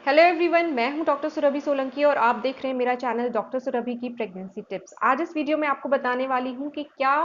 Hello everyone, मैं हूं doctor Surabhi Solanki और आप देख रहे हैं मेरा चैनल डॉक्टर सुरभि की प्रेगनेंसी टिप्स। आज इस वीडियो में आपको बताने वाली हूं कि क्या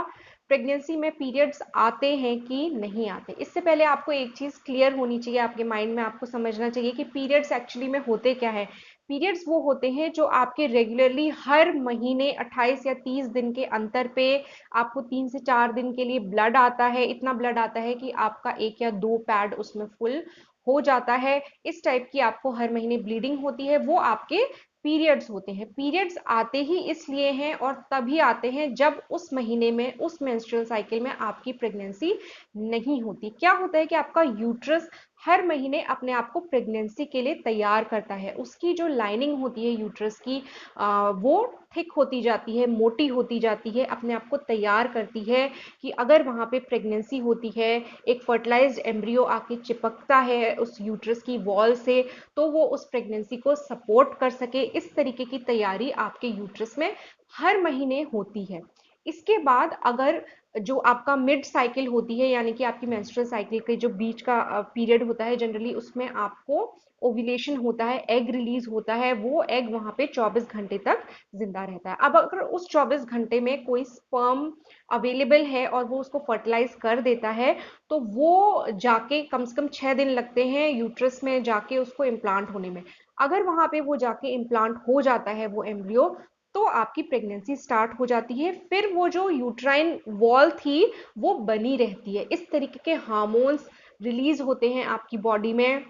प्रेगनेंसी में पीरियड्स आते हैं कि नहीं आते। इससे पहले आपको एक चीज़ क्लियर होनी चाहिए आपके माइंड में, आपको समझना चाहिए कि पीरियड्स एक्चुअली में होते क्या है। पीरियड्स वो होते हैं जो आपके रेगुलरली हर महीने 28 या 30 दिन के अंतर पे आपको 3 से 4 दिन के लिए ब्लड आता है। इतना ब्लड आता है कि आपका 1 या 2 पैड उसमें फुल हो जाता है। इस टाइप की आपको हर महीने ब्लीडिंग होती है, वो आपके पीरियड्स होते हैं। पीरियड्स आते ही इसलिए हैं और तभी आते हैं जब उस महीने में, उस मेंस्ट्रुअल साइकिल में आपकी प्रेगनेंसी नहीं होती। क्या होता है कि आपका यूट्रस हर महीने अपने आप को प्रेगनेंसी के लिए तैयार करता है। उसकी जो लाइनिंग होती है यूट्रस की, वो थिक होती जाती है, मोटी होती जाती है, अपने आप को तैयार करती है कि अगर वहाँ पे प्रेगनेंसी होती है, एक फर्टिलाइज्ड एम्ब्रियो आके चिपकता है उस यूट्रस की वॉल से, तो वो उस प्रेगनेंसी को सपोर्ट कर सके। इस तरीके की तैयारी आपके यूट्रस में हर महीने होती है। इसके बाद अगर जो आपका मिड साइकिल होती है, यानी कि आपकी मेंस्ट्रुअल साइकिल के जो बीच का पीरियड होता है, जनरली उसमें आपको ओव्यूलेशन होता है, एग रिलीज होता है। वो एग वहां पे 24 घंटे तक जिंदा रहता है। अब अगर उस 24 घंटे में कोई स्पर्म अवेलेबल है और वो उसको फर्टिलाइज कर देता है, तो वो जाके कम से कम 6 दिन लगते हैं यूट्रस में जाके उसको इम्प्लांट होने में। अगर वहां पे वो जाके इम्प्लांट हो जाता है वो एम्ब्रियो, तो आपकी प्रेगनेंसी स्टार्ट हो जाती है। फिर वो जो यूट्राइन वॉल थी वो बनी रहती है। इस तरीके के हार्मोन्स रिलीज होते हैं आपकी बॉडी में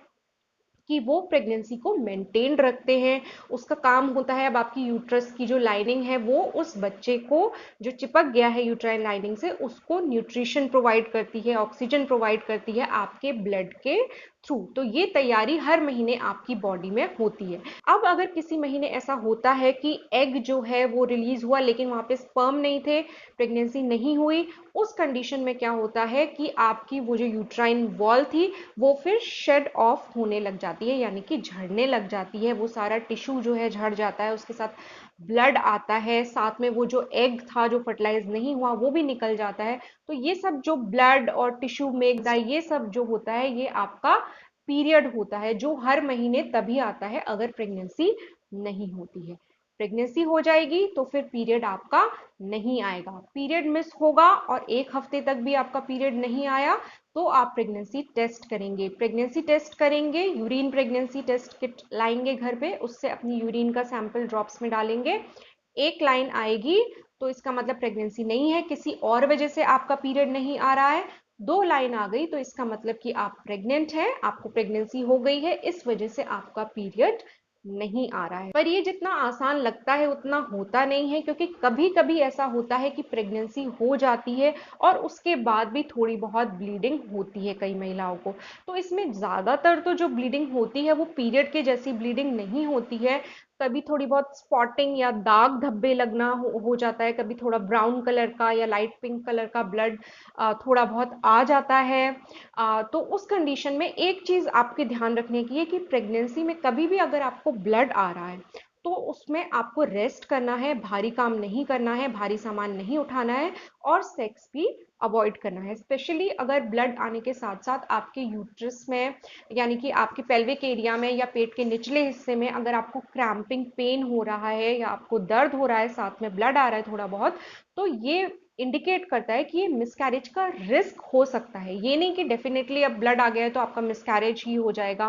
कि वो प्रेगनेंसी को मेंटेन रखते हैं। उसका काम होता है, अब आपकी यूट्रस की जो लाइनिंग है वो उस बच्चे को जो चिपक गया है यूट्राइन लाइनिंग से, उसको न्यूट्रिशन प्रोवाइड करती है, ऑक्सीजन प्रोवाइड करती है आपके ब्लड के थ्रू। तो ये तैयारी हर महीने आपकी बॉडी में होती है। अब अगर किसी महीने ऐसा होता है कि एग जो है वो रिलीज हुआ लेकिन वहां पे स्पर्म नहीं थे, प्रेगनेंसी नहीं हुई, उस कंडीशन में क्या होता है कि आपकी वो जो यूट्राइन वॉल थी वो फिर शेड ऑफ होने लग जाती है, यानी कि झड़ने लग जाती है। वो सारा टिश्यू जो है झड़ जाता है, उसके साथ ब्लड आता है, साथ में वो जो एग था जो फर्टिलाइज नहीं हुआ वो भी निकल जाता है। तो ये सब जो ब्लड और टिश्यू मेक्स, ये सब जो होता है ये आपका पीरियड होता है, जो हर महीने तभी आता है अगर प्रेगनेंसी नहीं होती है। प्रेगनेंसी हो जाएगी तो फिर पीरियड आपका नहीं आएगा। पीरियड मिस होगा और 1 हफ्ते तक भी आपका पीरियड नहीं आया, तो आप प्रेगनेंसी टेस्ट करेंगे। प्रेगनेंसी टेस्ट करेंगे, यूरिन प्रेगनेंसी टेस्ट किट लाएंगे घर पे, उससे अपनी यूरिन का सैंपल ड्रॉप्स में डालेंगे। एक लाइन आएगी तो इसका मतलब प्रेगनेंसी नहीं है, किसी और वजह से आपका पीरियड नहीं आ रहा है। 2 लाइन आ गई तो इसका मतलब कि आप प्रेग्नेंट हैं, आपको प्रेगनेंसी हो गई है, इस वजह से आपका पीरियड नहीं आ रहा है। पर ये जितना आसान लगता है उतना होता नहीं है, क्योंकि कभी कभी ऐसा होता है कि प्रेगनेंसी हो जाती है और उसके बाद भी थोड़ी बहुत ब्लीडिंग होती है कई महिलाओं को। तो इसमें ज्यादातर तो जो ब्लीडिंग होती है वो पीरियड के जैसी ब्लीडिंग नहीं होती है। कभी थोड़ी बहुत स्पॉटिंग या दाग धब्बे लगना हो जाता है, कभी थोड़ा ब्राउन कलर का या लाइट पिंक कलर का ब्लड थोड़ा बहुत आ जाता है। तो उस कंडीशन में एक चीज आपके ध्यान रखने की है कि प्रेगनेंसी में कभी भी अगर आपको ब्लड आ रहा है तो उसमें आपको रेस्ट करना है, भारी काम नहीं करना है, भारी सामान नहीं उठाना है और सेक्स भी अवॉइड करना है। स्पेशली अगर ब्लड आने के साथ साथ आपके यूट्रस में, यानी कि आपके पेल्विक एरिया में या पेट के निचले हिस्से में अगर आपको क्रैम्पिंग पेन हो रहा है या आपको दर्द हो रहा है, साथ में ब्लड आ रहा है थोड़ा बहुत, तो ये इंडिकेट करता है कि ये मिसकैरेज का रिस्क हो सकता है। ये नहीं कि डेफिनेटली अब ब्लड आ गया है तो आपका मिसकैरेज ही हो जाएगा,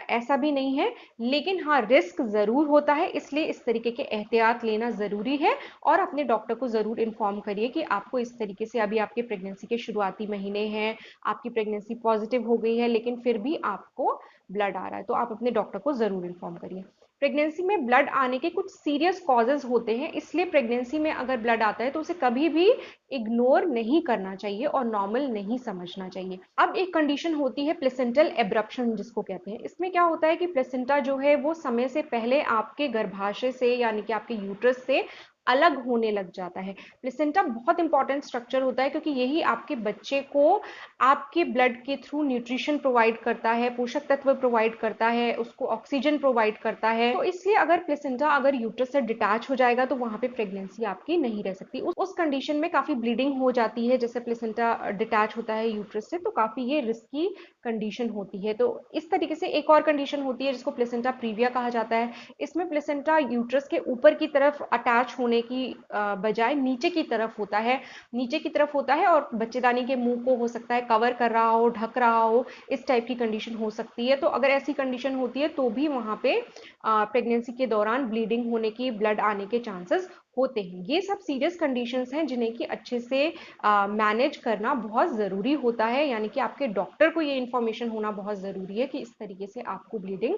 ऐसा भी नहीं है। लेकिन हाँ, रिस्क जरूर होता है, इसलिए इस तरीके के एहतियात लेना जरूरी है। और अपने डॉक्टर को जरूर इन्फॉर्म करिए कि आपको इस तरीके से, अभी आपके प्रेगनेंसी के शुरुआती महीने हैं, आपकी प्रेगनेंसी पॉजिटिव हो गई है लेकिन फिर भी आपको ब्लड आ रहा है, तो आप अपने डॉक्टर को जरूर इन्फॉर्म करिए। प्रेगनेंसी में ब्लड आने के कुछ सीरियस कॉजेज होते हैं, इसलिए प्रेगनेंसी में अगर ब्लड आता है तो उसे कभी भी इग्नोर नहीं करना चाहिए और नॉर्मल नहीं समझना चाहिए। अब एक कंडीशन होती है प्लेसेंटल एब्रप्शन जिसको कहते हैं। इसमें क्या होता है कि प्लेसेंटा जो है वो समय से पहले आपके गर्भाशय से, यानी कि आपके यूट्रस से अलग होने लग जाता है। प्लेसेंटा बहुत इंपॉर्टेंट स्ट्रक्चर होता है क्योंकि यही आपके बच्चे को आपके ब्लड के थ्रू न्यूट्रिशन प्रोवाइड करता है, पोषक तत्व प्रोवाइड करता है, उसको ऑक्सीजन प्रोवाइड करता है। तो इसलिए अगर प्लेसेंटा अगर यूट्रस से डिटैच हो जाएगा तो वहां पे प्रेगनेंसी आपकी नहीं रह सकती। उस कंडीशन में काफी ब्लीडिंग हो जाती है, जैसे प्लेसेंटा डिटैच होता है यूट्रस से, तो काफी ये रिस्की कंडीशन होती है। तो इस तरीके से एक और कंडीशन होती है जिसको प्लेसेंटा प्रीविया कहा जाता है। इसमें प्लेसेंटा यूट्रस के ऊपर की तरफ अटैच होने की बजाय नीचे की तरफ होता है, नीचे की तरफ होता है और बच्चेदानी के मुंह को हो सकता है कवर कर रहा हो, ढक रहा हो, इस टाइप की कंडीशन हो सकती है। तो अगर ऐसी कंडीशन होती है तो भी वहां पे प्रेगनेंसी के दौरान ब्लीडिंग होने की, ब्लड आने के चांसेस होते हैं। ये सब सीरियस कंडीशंस हैं जिन्हें कि अच्छे से मैनेज करना बहुत ज़रूरी होता है, यानी कि आपके डॉक्टर को ये इन्फॉर्मेशन होना बहुत ज़रूरी है कि इस तरीके से आपको ब्लीडिंग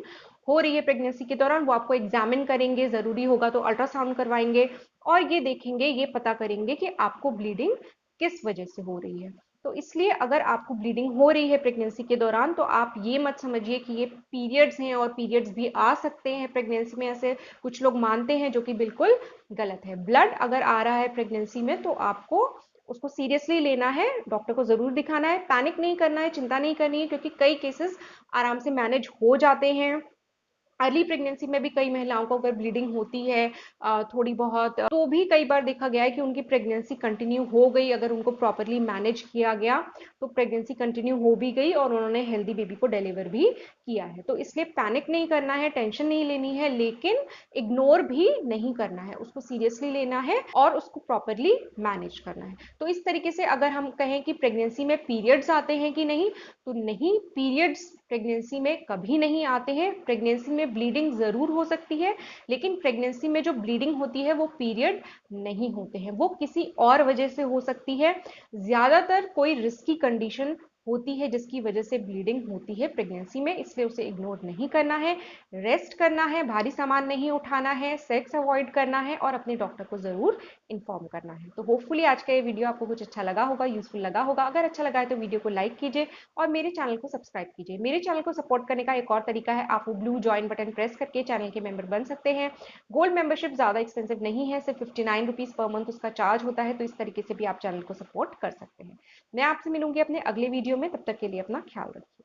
हो रही है प्रेगनेंसी के दौरान। वो आपको एग्जामिन करेंगे, ज़रूरी होगा तो अल्ट्रासाउंड करवाएंगे और ये देखेंगे, ये पता करेंगे कि आपको ब्लीडिंग किस वजह से हो रही है। तो इसलिए अगर आपको ब्लीडिंग हो रही है प्रेगनेंसी के दौरान तो आप ये मत समझिए कि ये पीरियड्स हैं और पीरियड्स भी आ सकते हैं प्रेगनेंसी में, ऐसे कुछ लोग मानते हैं, जो कि बिल्कुल गलत है। ब्लड अगर आ रहा है प्रेगनेंसी में तो आपको उसको सीरियसली लेना है, डॉक्टर को जरूर दिखाना है, पैनिक नहीं करना है, चिंता नहीं करनी है, क्योंकि कई केसेस आराम से मैनेज हो जाते हैं। अर्ली प्रेगनेंसी में भी कई महिलाओं को अगर ब्लीडिंग होती है थोड़ी बहुत, तो भी कई बार देखा गया है कि उनकी प्रेगनेंसी कंटिन्यू हो गई। अगर उनको प्रॉपरली मैनेज किया गया तो प्रेगनेंसी कंटिन्यू हो भी गई और उन्होंने हेल्दी बेबी को डिलीवर भी किया है। तो इसलिए पैनिक नहीं करना है, टेंशन नहीं लेनी है, लेकिन इग्नोर भी नहीं करना है, उसको सीरियसली लेना है और उसको प्रॉपरली मैनेज करना है। तो इस तरीके से अगर हम कहें कि प्रेगनेंसी में पीरियड्स आते हैं कि नहीं, तो नहीं, पीरियड्स प्रेगनेंसी में कभी नहीं आते हैं। प्रेगनेंसी में ब्लीडिंग जरूर हो सकती है, लेकिन प्रेगनेंसी में जो ब्लीडिंग होती है वो पीरियड नहीं होते हैं, वो किसी और वजह से हो सकती है। ज्यादातर कोई रिस्की कंडीशन होती है जिसकी वजह से ब्लीडिंग होती है प्रेगनेंसी में, इसलिए उसे इग्नोर नहीं करना है, रेस्ट करना है, भारी सामान नहीं उठाना है, सेक्स अवॉइड करना है और अपने डॉक्टर को जरूर इन्फॉर्म करना है। तो होपफुली आज का ये वीडियो आपको कुछ अच्छा लगा होगा, यूजफुल लगा होगा। अगर अच्छा लगा है तो वीडियो को लाइक कीजिए और मेरे चैनल को सब्सक्राइब कीजिए। मेरे चैनल को सपोर्ट करने का एक और तरीका है, आप वो ब्लू ज्वाइन बटन प्रेस करके चैनल के मेंबर बन सकते हैं। गोल्ड मेंबरशिप ज़्यादा एक्सपेंसिव नहीं है, सिर्फ 59 रुपीज़ पर मंथ उसका चार्ज होता है। तो इस तरीके से भी आप चैनल को सपोर्ट कर सकते हैं। मैं आपसे मिलूंगी अपने अगले वीडियो में, तब तक के लिए अपना ख्याल रखिए।